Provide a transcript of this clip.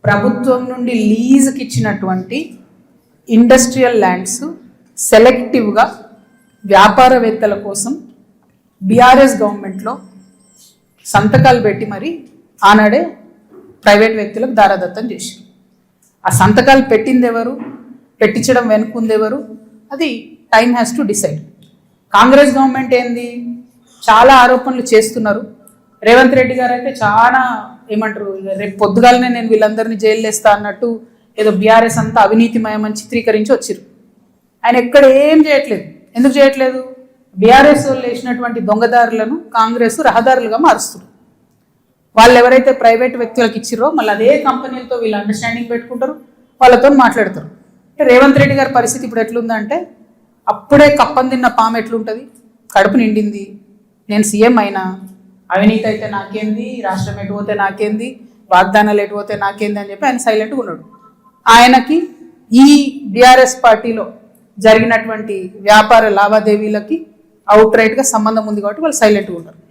ప్రభుత్వం నుండి లీజుకి ఇచ్చినటువంటి ఇండస్ట్రియల్ ల్యాండ్స్ సెలెక్టివ్గా వ్యాపారవేత్తల కోసం బీఆర్ఎస్ గవర్నమెంట్లో సంతకాలు పెట్టి మరి ఆనాడే ప్రైవేట్ వ్యక్తులకు దారాదత్తం చేశారు. ఆ సంతకాలు పెట్టింది ఎవరు, పెట్టించడం వెనుకుంది ఎవరు, అది time has to decide. Congress government ఏంది, చాలా ఆరోపణలు చేస్తున్నారు. రేవంత్ రెడ్డి గారు అయితే చాలా ఏమంటారు, రేపు పొద్దుగాలనే నేను వీళ్ళందరినీ జైలు వేస్తా అన్నట్టు ఏదో బీఆర్ఎస్ అంతా అవినీతిమయమని చిత్రీకరించి వచ్చారు. ఆయన ఎక్కడ ఏం చేయట్లేదు. ఎందుకు చేయట్లేదు? బీఆర్ఎస్ వాళ్ళు వేసినటువంటి దొంగదారులను కాంగ్రెస్ రహదారులుగా మారుస్తారు. వాళ్ళు ఎవరైతే ప్రైవేట్ వ్యక్తులకు ఇచ్చిరో మళ్ళీ అదే కంపెనీలతో వీళ్ళు అండర్స్టాండింగ్ పెట్టుకుంటారు, వాళ్ళతో మాట్లాడతారు. రేవంత్ రెడ్డి గారి పరిస్థితి ఇప్పుడు ఎట్లుందంటే, అప్పుడే కప్పం తిన్న పాము ఎట్లుంటుంది, కడుపు నిండింది, నేను సీఎం అయినా, అవినీతి అయితే నాకేంది, రాష్ట్రం ఎటు పోతే నాకేంది, వాగ్దానాలు ఎటు పోతే నాకేంది అని చెప్పి ఆయన సైలెంట్గా ఉన్నాడు. ఆయనకి ఈ బీఆర్ఎస్ పార్టీలో జరిగినటువంటి వ్యాపార లావాదేవీలకి అవుట్ రైట్గా సంబంధం ఉంది కాబట్టి వాళ్ళు సైలెంట్గా ఉన్నారు.